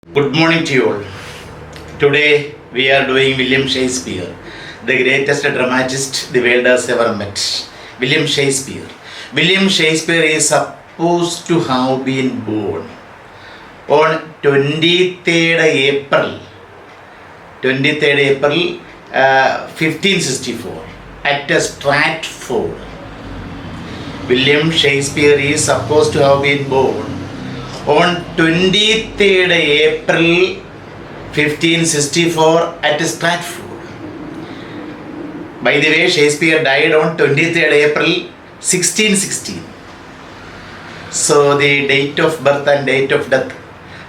Good morning to you all. Today we are doing William Shakespeare, the greatest dramatist the world has ever met. William Shakespeare. William Shakespeare is supposed to have been born on 23rd April 1564 at Stratford. William Shakespeare is supposed to have been born on 23rd April 1564 at Stratford. By the way, Shakespeare died on 23rd April 1616. So the date of birth and date of death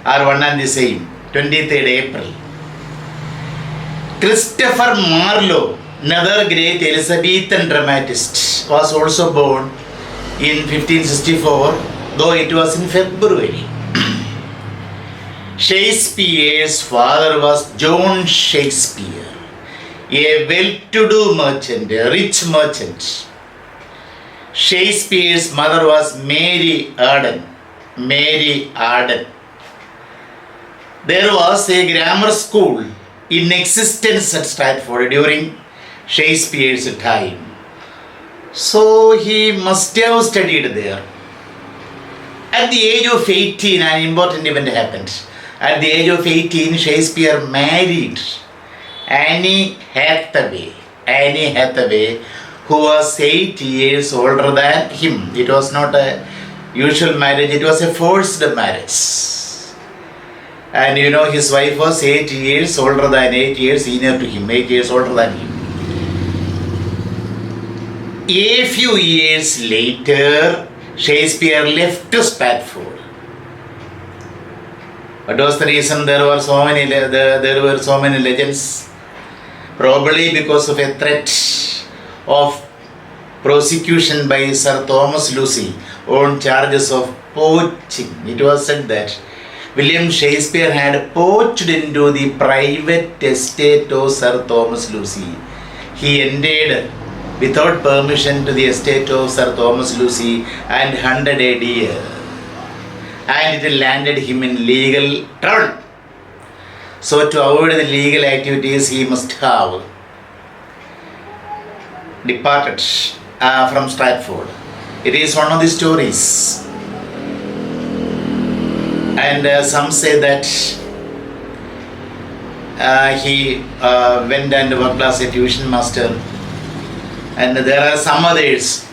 are one and the same, 23rd April. Christopher Marlowe, another great Elizabethan dramatist, was also born in 1564, though it was in February. Shakespeare's father was John Shakespeare, a well-to-do merchant, a rich merchant. Shakespeare's mother was Mary Arden. There was a grammar school in existence at Stratford during Shakespeare's time. So he must have studied there. At the age of 18, an important event happened. At the age of 18, Shakespeare married Anne Hathaway, who was 8 years older than him. It was not a usual marriage, it was a forced marriage. And you know, his wife was 8 years older than 8 years senior to him, 8 years older than him. A few years later, Shakespeare left Stratford. What was the reason? There were so many legends. Probably because of a threat of prosecution by Sir Thomas Lucy on charges of poaching. It was said that William Shakespeare had poached into the private estate of Sir Thomas Lucy. He entered without permission to the estate of Sir Thomas Lucy and hunted a deer. And it landed him in legal trouble. So to avoid the legal activities, he must have departed from Stratford. It is one of the stories. And some say that he went and worked as a tuition master. And there are some others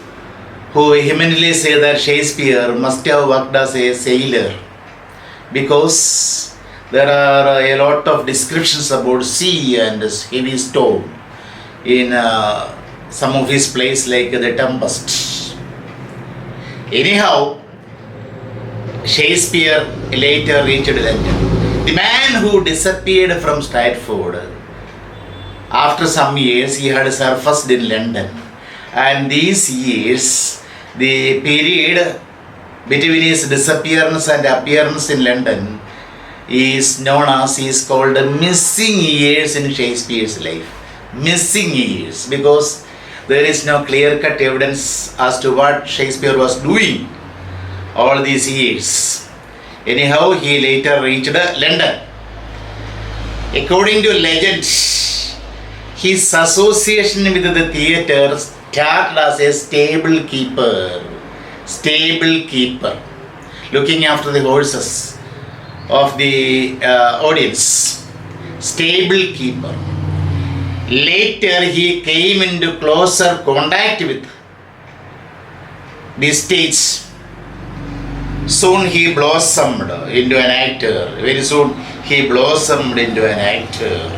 who vehemently say that Shakespeare must have worked as a sailor, because there are a lot of descriptions about sea and heavy storm in some of his plays, like The Tempest. Anyhow, Shakespeare later reached London. The man who disappeared from Stratford, after some years he had surfaced in London, and these years, the period between his disappearance and appearance in London is called missing years in Shakespeare's life. Missing years, because there is no clear-cut evidence as to what Shakespeare was doing all these years. Anyhow, he later reached London. According to legend, his association with the theatre started as a stable keeper, looking after the horses of the audience. Stable keeper. Later he came into closer contact with the stage. Soon he blossomed into an actor. Very soon he blossomed into an actor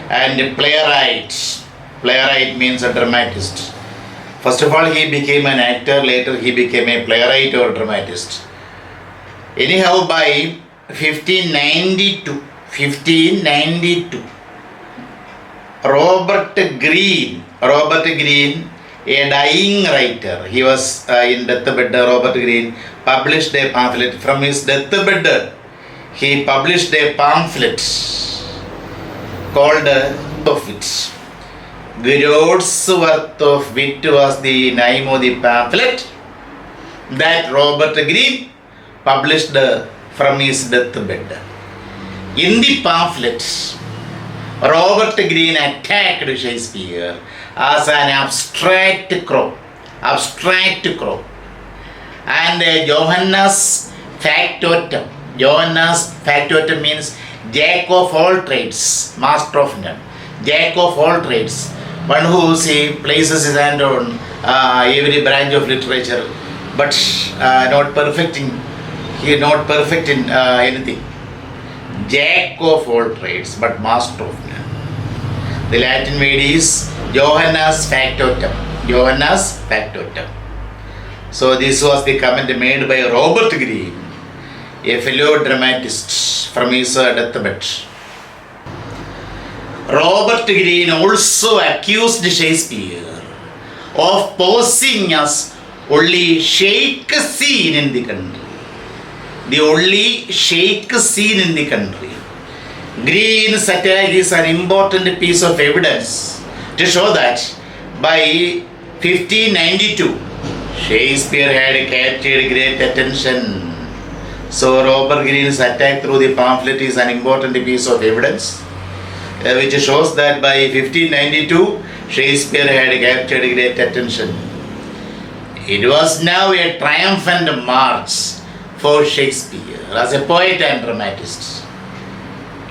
and playwright. Playwright means a dramatist. First of all, he became an actor. Later he became a playwright or dramatist. Anyhow, by 1592, Robert Greene, a dying writer, he was in deathbed. Robert Greene published a pamphlet. From his deathbed, he published a pamphlet called Of Wit. Groats worth of wit was the name of the pamphlet that Robert Greene published from his deathbed. In the pamphlet, Robert Greene attacked Shakespeare as an abstract crow. And Johannes Factotum. Johannes Factotum means Jack of all trades, master of none. Jack of all trades. One who places his hand on every branch of literature, but not perfect in anything. Jack of all trades, but master of none. The Latin word is Johannes Factotum. Johannes Factotum. So this was the comment made by Robert Greene, a fellow dramatist from his deathbed. Robert Greene also accused Shakespeare of posing as only shake scene in the country. The only shake scene in the country. Greene's attack is an important piece of evidence to show that by 1592, Shakespeare had captured great attention. So Robert Greene's attack through the pamphlet is an important piece of evidence which shows that by 1592, Shakespeare had captured great attention. It was now a triumphant march for Shakespeare as a poet and dramatist.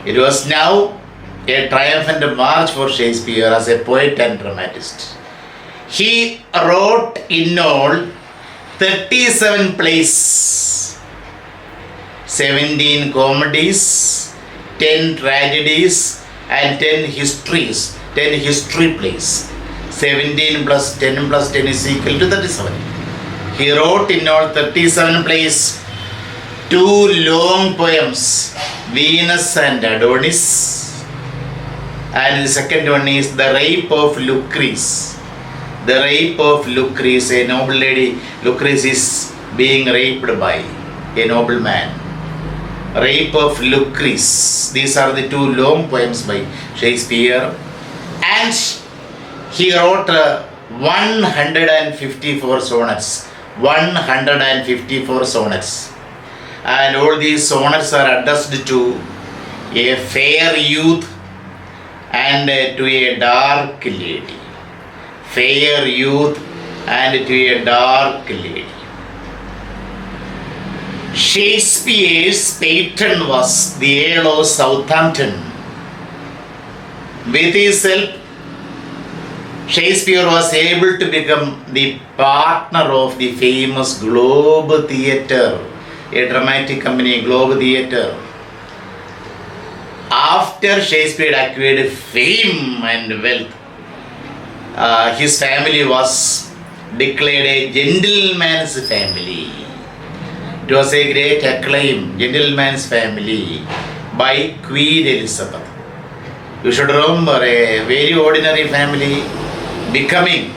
It was now a triumphant march for Shakespeare as a poet and dramatist. He wrote in all 37 plays, 17 comedies, 10 tragedies, and 10 histories, 10 history plays. 17 plus 10 plus 10 is equal to 37. He wrote in all 37 plays 2 long poems, Venus and Adonis, and the second one is The Rape of Lucrece. The Rape of Lucrece, a noble lady. Lucrece is being raped by a noble man. Rape of Lucrece. These are the 2 long poems by Shakespeare. And he wrote 154 sonnets. 154 sonnets. And all these sonnets are addressed to a fair youth and to a dark lady. Fair youth and to a dark lady. Shakespeare's patron was the Earl of Southampton. With his help, Shakespeare was able to become the partner of the famous Globe Theatre, a dramatic company, Globe Theatre. After Shakespeare acquired fame and wealth, his family was declared a gentleman's family. It was a great acclaim, gentleman's family, by Queen Elizabeth. You should remember, a very ordinary family becoming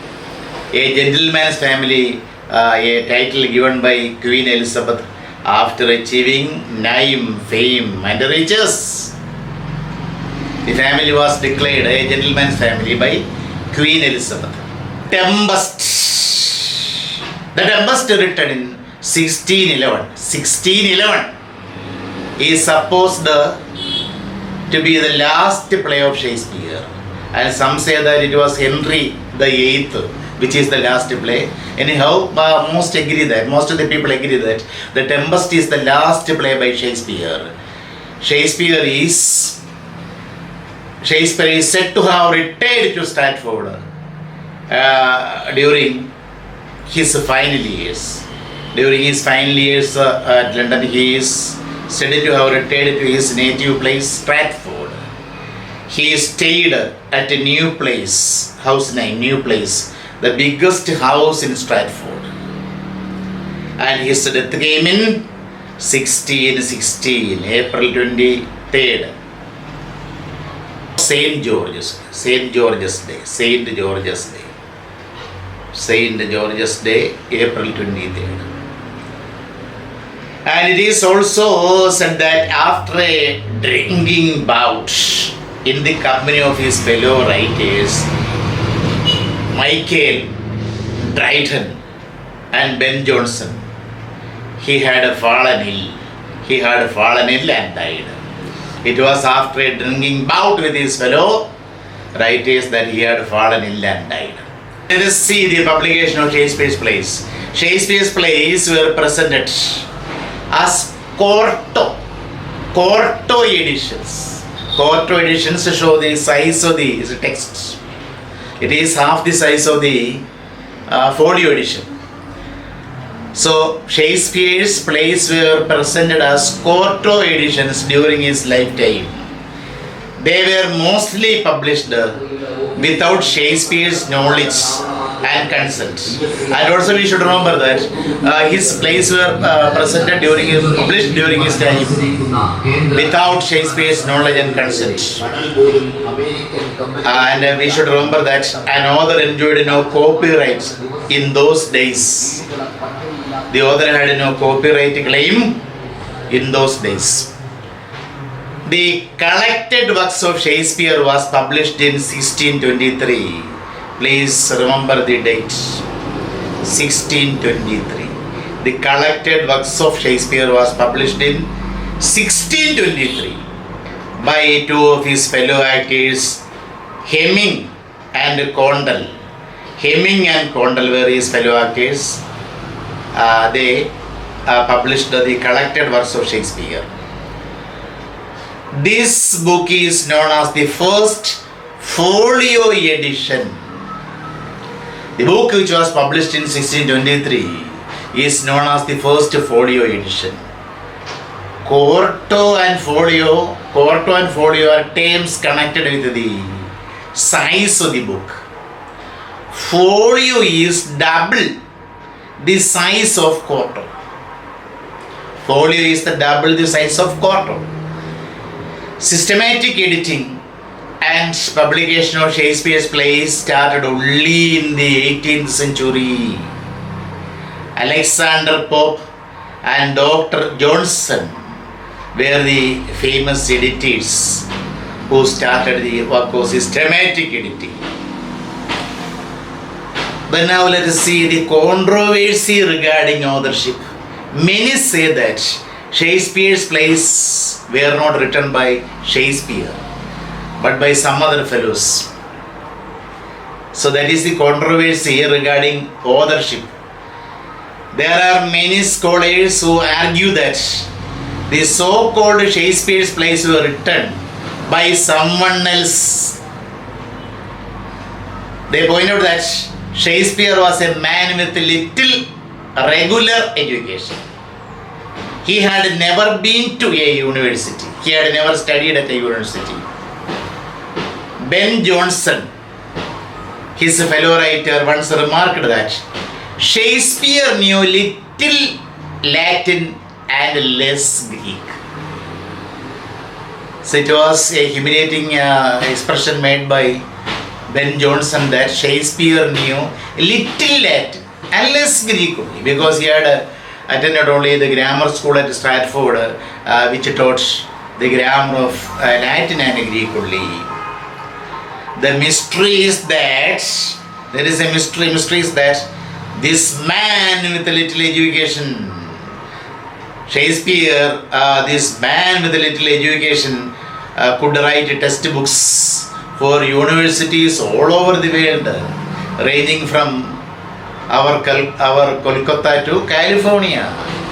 a gentleman's family, a title given by Queen Elizabeth after achieving name, fame and riches. The family was declared a gentleman's family by Queen Elizabeth. Tempest. The Tempest written in 1611. 1611 is supposed to be the last play of Shakespeare. And some say that it was Henry VIII, which is the last play. Anyhow, most of the people agree that The Tempest is the last play by Shakespeare. Shakespeare is said to have retired to Stratford during his final years. During his final years at London, he is said to have retired to his native place, Stratford. He stayed at a new place, house name, new place, the biggest house in Stratford. And his death came in 1616, April 23rd. Saint George's Day, April 23rd. And it is also said that after a drinking bout in the company of his fellow writers, Michael Drayton and Ben Jonson, he had fallen ill and died. It was after a drinking bout with his fellow writers that he had fallen ill and died. Let us see the publication of Shakespeare's plays. Shakespeare's plays were presented as quarto editions. Quarto editions show the size of the text. It is half the size of the folio edition. So Shakespeare's plays were presented as quarto editions during his lifetime. They were mostly published without Shakespeare's knowledge and consent. And also we should remember that his plays were published during his time without Shakespeare's knowledge and consent. And we should remember that an author enjoyed no copyright in those days. The author had no copyright claim in those days. The collected works of Shakespeare was published in 1623. Please remember the date. 1623. The collected works of Shakespeare was published in 1623 by two of his fellow actors, Hemming and Condell. Hemming and Condell were his fellow actors. They published the collected works of Shakespeare. This book is known as the first folio edition. The book which was published in 1623 is known as the first folio edition. Quarto and folio are terms connected with the size of the book. Folio is double the size of quarto. Folio is double the size of quarto. Systematic editing and publication of Shakespeare's plays started only in the 18th century. Alexander Pope and Dr. Johnson were the famous editors who started the work of systematic editing. But now let us see the controversy regarding authorship. Many say that Shakespeare's plays were not written by Shakespeare, but by some other fellows. So that is the controversy regarding authorship. There are many scholars who argue that the so-called Shakespeare's plays were written by someone else. They point out that Shakespeare was a man with little regular education. He had never been to a university. He had never studied at a university. Ben Jonson, his fellow writer, once remarked that Shakespeare knew little Latin and less Greek. So it was a humiliating expression made by Ben Jonson that Shakespeare knew little Latin and less Greek only, because he had attended only the grammar school at Stratford, which taught the grammar of Latin and Greek only. The mystery is that there is a mystery is that this man with a little education, Shakespeare, this man with a little education could write textbooks for universities all over the world, ranging from our Kolkata to California.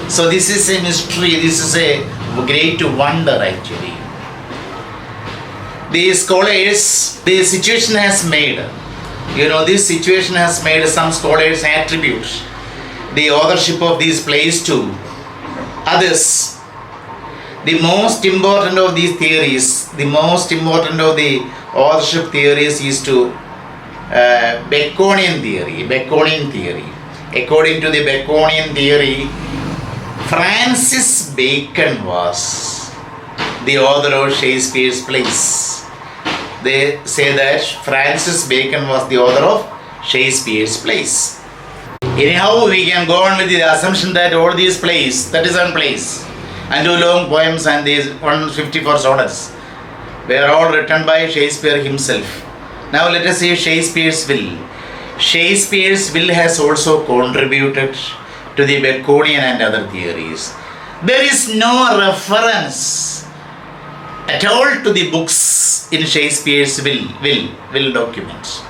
So this is a mystery, this is a great wonder actually. The scholars, the situation has made, this situation has made some scholars attribute the authorship of these plays to others. The most important of these theories, the most important of the authorship theories is to Baconian theory. According to the Baconian theory, Francis Bacon was the author of Shakespeare's plays. They say that Francis Bacon was the author of Shakespeare's plays. Anyhow, we can go on with the assumption that all these plays, 37 plays, and 2 long poems and these 154 sonnets were all written by Shakespeare himself. Now let us see Shakespeare's will. Shakespeare's will has also contributed to the Baconian and other theories. There is no reference at all to the books in Shakespeare's will documents.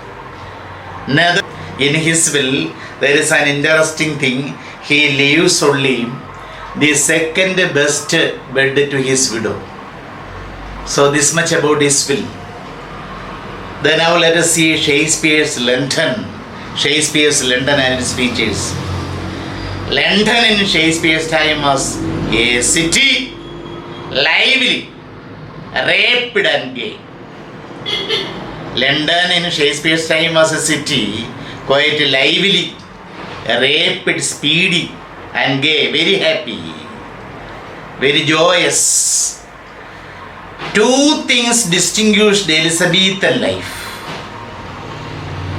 Neither in his will there is an interesting thing. He leaves only the second best bed to his widow. So this much about his will. Then now let us see Shakespeare's London and its features. London in Shakespeare's time was a city, lively, raped and gay. London in Shakespeare's time was a city, quite lively, rapid, speedy and gay, very happy, very joyous. Two things distinguished Elizabethan life.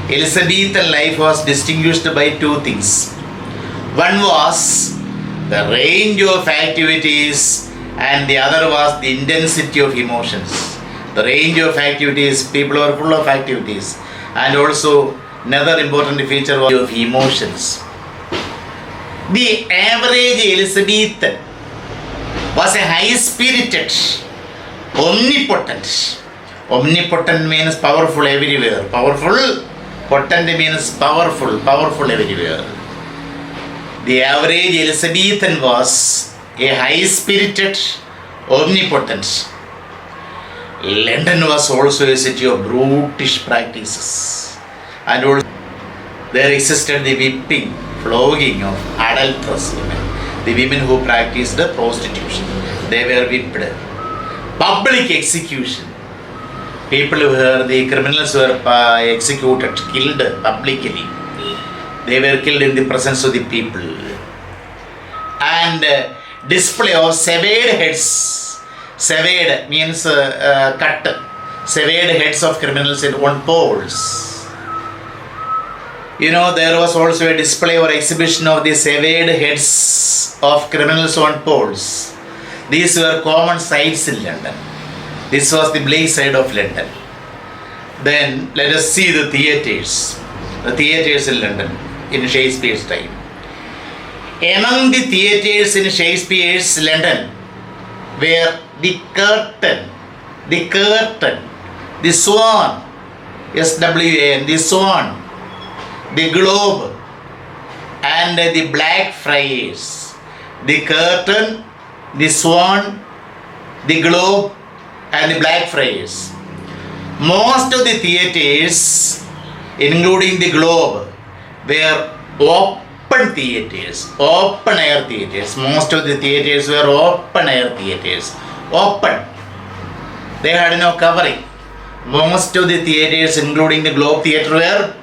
Elizabethan life was distinguished by two things. One was the range of activities and the other was the intensity of emotions. The range of activities, people were full of activities, and also another important feature was of emotions. The average Elizabethan was a high-spirited, omnipotent. Omnipotent means powerful everywhere. Powerful, potent means powerful everywhere. The average Elizabethan was a high-spirited, omnipotent. London was also a city of brutish practices, and also there existed the whipping, flogging of adulterous women, the women who practiced the prostitution. They were whipped. Public execution. People were, the criminals were executed, killed publicly. They were killed in the presence of the people. And display of severed heads. Severed means cut. Severed heads of criminals on poles. You know, there was also a display or exhibition of the severed heads of criminals on poles. These were common sights in London. This was the black side of London. Then let us see the theatres. The theatres in London in Shakespeare's time. Among the theatres in Shakespeare's London were the Curtain, the Swan, S-W-A-N, the Swan, the Globe, and the Blackfriars. The Curtain, the Swan, the Globe, and the Blackfriars. Most of the theatres, including the Globe, were open theatres, open air theatres. Most of the theatres were open air theatres. Open. They had no covering. Most of the theatres, including the Globe Theatre, were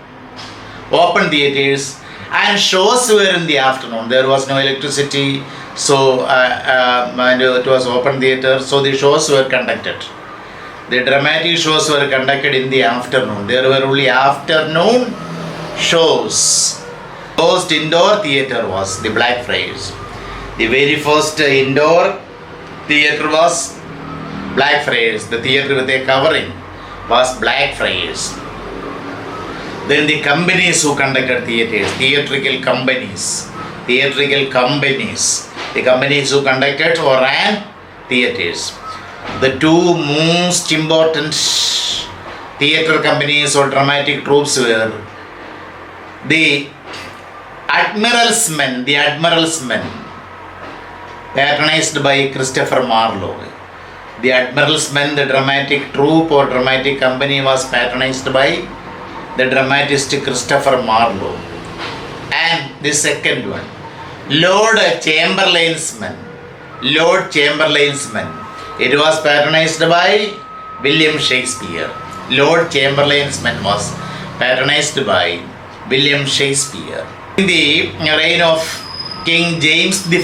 open theatres, and shows were in the afternoon. There was no electricity, so and it was open theatre, so the shows were conducted. The dramatic shows were conducted in the afternoon. There were only afternoon shows. First indoor theatre was the Blackfriars. The very first indoor theatre was Blackfriars. The theatre with a covering was Blackfriars. Then the companies who conducted theatres, theatrical companies, the companies who conducted or ran theatres. The two most important theatre companies or dramatic troupes were the Admiral's Men, patronized by Christopher Marlowe. The Admiral's Men, the dramatic troupe or dramatic company, was patronized by the dramatist Christopher Marlowe. And the second one, Lord Chamberlain's Men. It was patronized by William Shakespeare. Lord Chamberlain's Men was patronized by William Shakespeare. In the reign of King James I,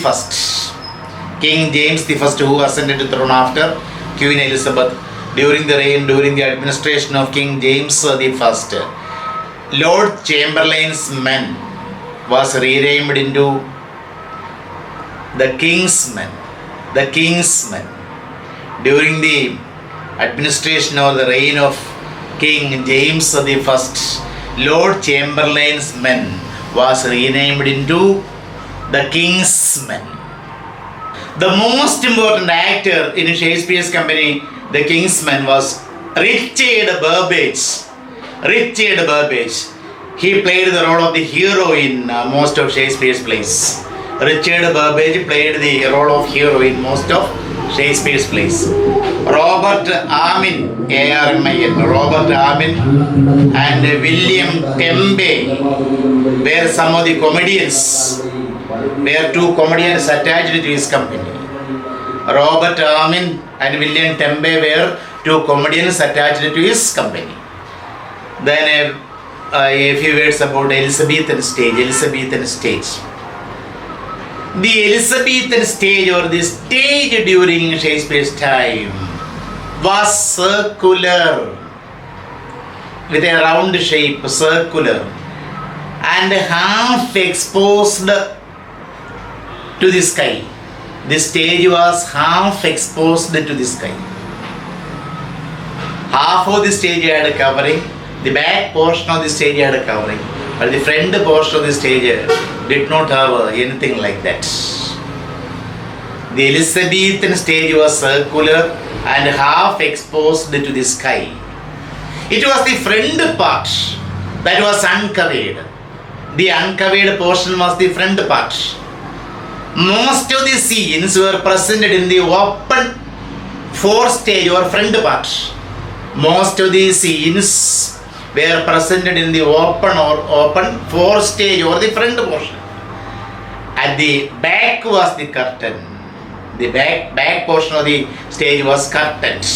who ascended the throne after Queen Elizabeth, during the administration of King James I, Lord Chamberlain's Men was renamed into the King's Men. During the administration or the reign of King James I, Lord Chamberlain's Men was renamed into the King's Men. The most important actor in Shakespeare's company The kingsman was Richard Burbage. Richard Burbage. He played the role of the hero in most of Shakespeare's plays. Richard Burbage played the role of hero in most of Shakespeare's plays. Robert Amin, A-R-M-I-N, Robert Amin and William Tembe were some of the comedians. Were two comedians attached to his company. Robert Amin and William Tembe were two comedians attached to his company. Then a few words about Elizabethan stage. Elizabethan stage. The Elizabethan stage, or the stage during Shakespeare's time, was circular, with a round shape, circular, and half exposed to the sky. The stage was half exposed to the sky. Half of the stage had a covering, the back portion of the stage had a covering, but the front portion of the stage did not have anything like that. The Elizabethan stage was circular and half exposed to the sky. It was the front part that was uncovered. The uncovered portion was the front part. Most of the scenes were presented in the open forestage or front part. Most of the scenes were presented in the open forestage or the front portion. At the back was the curtain. The back portion of the stage was curtained.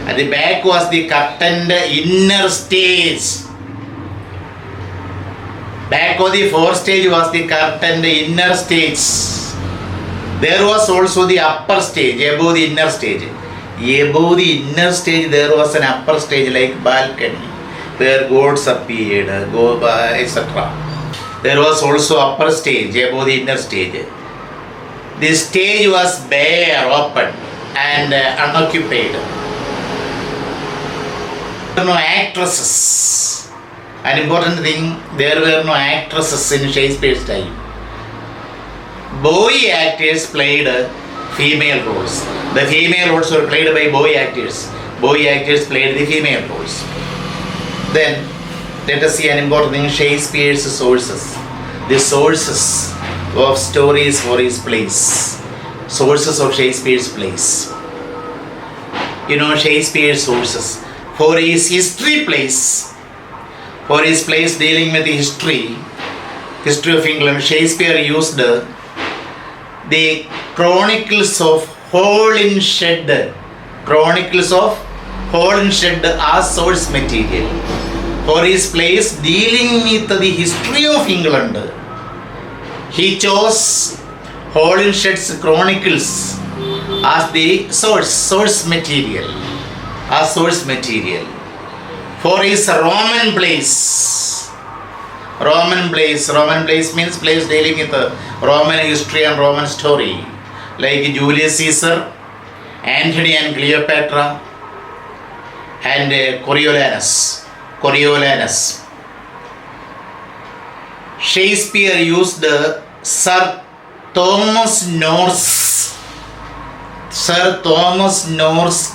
At the back was the curtained inner stage. Back of the forestage was the curtained inner stage. There was also the upper stage, above the inner stage. Above the inner stage there was an upper stage like balcony, where gods appeared, etc. There was also upper stage, above the inner stage. The stage was bare, open and unoccupied. There were no actresses. An important thing, there were no actresses in Shakespeare's time. Boy actors played female roles. The female roles were played by boy actors. Boy actors played the female roles. Then, let us see an important thing, Shakespeare's sources. The sources of stories for his plays. Sources of Shakespeare's plays. You know Shakespeare's sources. For his history plays, for his plays dealing with the history of England, Shakespeare used the Chronicles of Holinshed. Chronicles of Holinshed as source material. For his plays dealing with the history of England, he chose Holinshed's Chronicles as the source material. For his Roman plays means plays dealing with the Roman history and Roman story, like Julius Caesar, Antony and Cleopatra, and Coriolanus. Shakespeare used Sir Thomas More's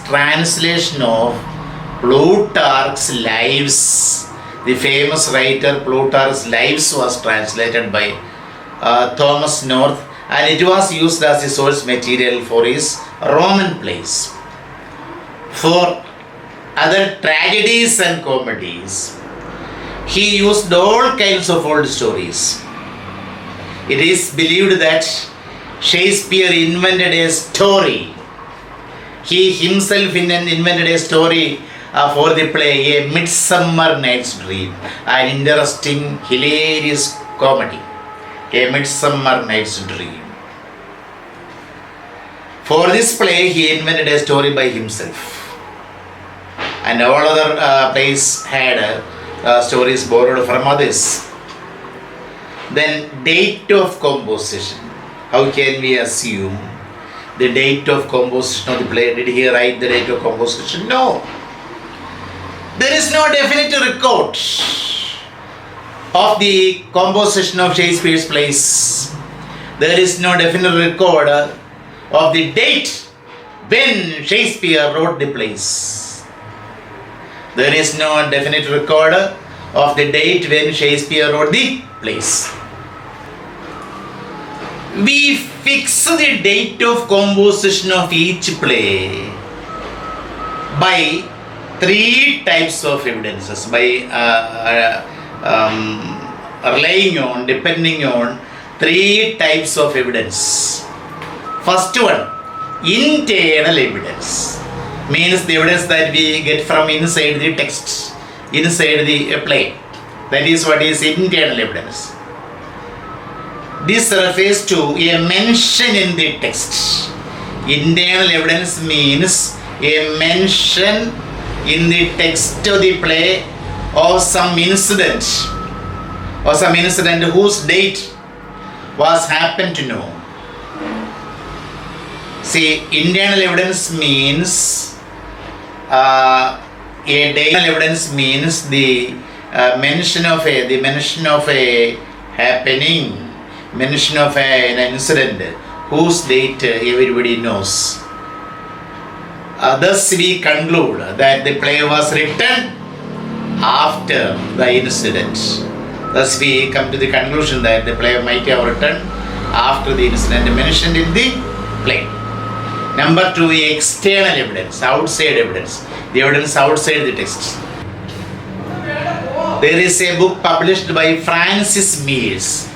translation of Plutarch's Lives. The famous writer Plutarch's Lives was translated by Thomas More, and it was used as the source material for his Roman plays. For other tragedies and comedies, he used all kinds of old stories. It is believed that Shakespeare invented a story. He himself invented a story for the play A Midsummer Night's Dream, an interesting, hilarious comedy. A Midsummer Night's Dream. For this play, he invented a story by himself. And all other plays had stories borrowed from others. Then, date of composition. How can we assume the date of composition of the play? Did he write the date of composition? No. There is no definite record of the composition of Shakespeare's plays. There is no definite record of the date when Shakespeare wrote the plays. There is no definite record of the date when Shakespeare wrote the plays. We fix the date of composition of each play by three types of evidences, by depending on three types of evidence. First one, internal evidence, means the evidence that we get from inside the text, inside the play. That is what is internal evidence. This refers to a mention in the text. Internal evidence means a mention in the text of the play of some incident whose date was happened to know. See, internal evidence means the mention of a happening, mention of an incident whose date everybody knows. Thus we conclude that the play was written after the incident. Thus we come to the conclusion that the play might have written after the incident mentioned in the play. Number two, external evidence, outside evidence, the evidence outside the text. There is a book published by Francis Mears,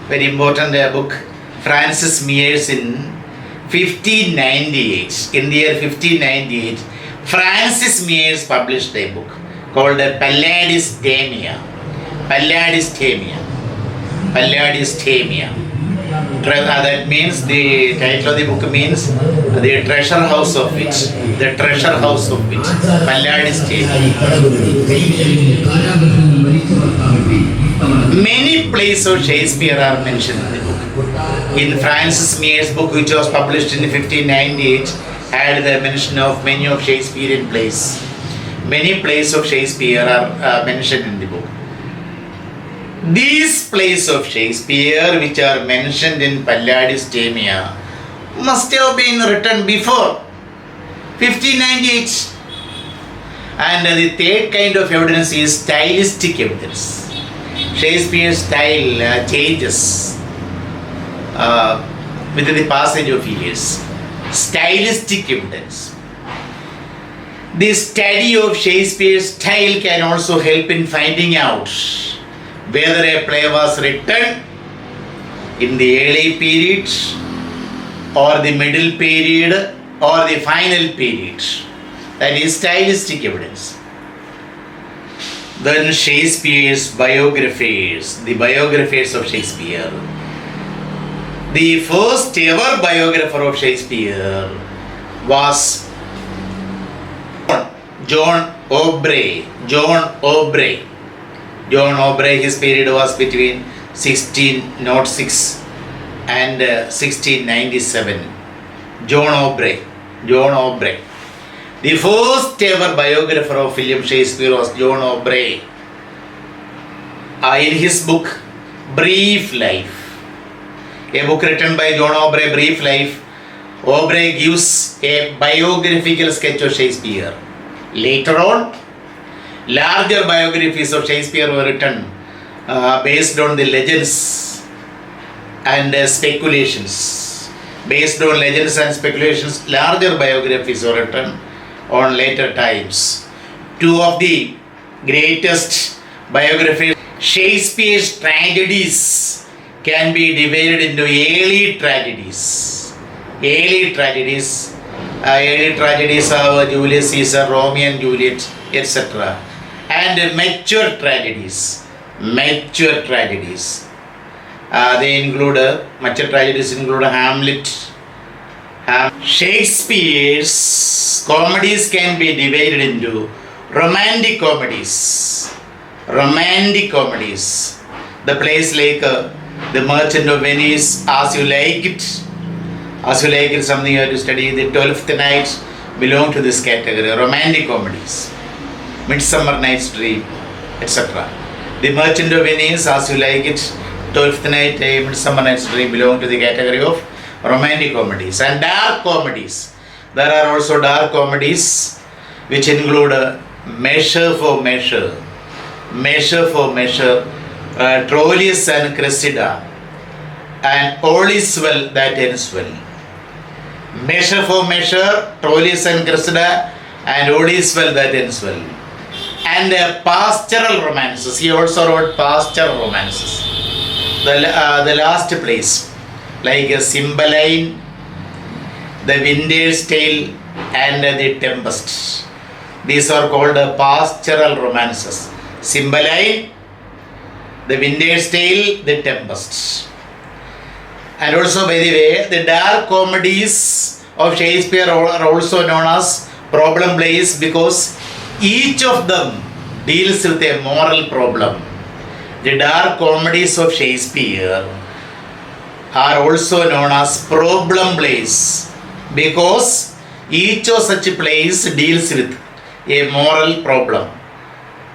very important book, Francis Mears, in 1598. In the year 1598, Francis Mears published a book called Palladistemia. That means, the title of the book means the treasure house of wit. The treasure house of wit. Palladistemia. Many plays of Shakespeare are mentioned in the book. In Francis Mears' book, which was published in 1598, had the mention of many of Shakespearean plays. Many plays of Shakespeare are mentioned in the book. These plays of Shakespeare, which are mentioned in Palladistemia, must have been written before 1598. And the third kind of evidence is stylistic evidence. Shakespeare's style changes with the passage of years. Stylistic evidence. The study of Shakespeare's style can also help in finding out whether a play was written in the early period or the middle period or the final period. That is stylistic evidence. Then Shakespeare's biographers, the biographers of Shakespeare. The first ever biographer of Shakespeare was John Aubrey. His period was between 1606 and 1697. John Aubrey. The first ever biographer of William Shakespeare was John Aubrey. In his book, Brief Life, a book written by John Aubrey, Brief Life, Aubrey gives a biographical sketch of Shakespeare. Later on, larger biographies of Shakespeare were written based on the legends and speculations. Based on legends and speculations, larger biographies were written on later times. Two of the greatest biographies, Shakespeare's tragedies, can be divided into early tragedies. Early tragedies are Julius Caesar, Romeo and Juliet, etc. And mature tragedies. Mature tragedies include Hamlet. Shakespeare's comedies can be divided into romantic comedies. The plays like The Merchant of Venice, As You Like It. As You Like It is something you have to study. The 12th Night belong to this category. Romantic comedies. Midsummer Night's Dream, etc. The Merchant of Venice, As You Like It, 12th Night, Midsummer Night's Dream belong to the category of romantic comedies. And dark comedies. There are also dark comedies which include Measure for Measure, Troilus and Cressida, and All is Well that ends well. Measure for Measure, Troilus and Cressida, and All is Well that ends well. And pastoral romances. He also wrote pastoral romances. The last place, like Cymbeline, The Winter's Tale, and The Tempest. These are called pastoral romances. Cymbeline, The Winter's Tale, The Tempest. And also, by the way, the dark comedies of Shakespeare are also known as problem plays because each of them deals with a moral problem. The dark comedies of Shakespeare are also known as problem plays because each of such plays deals with a moral problem.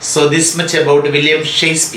So this much about William Shakespeare.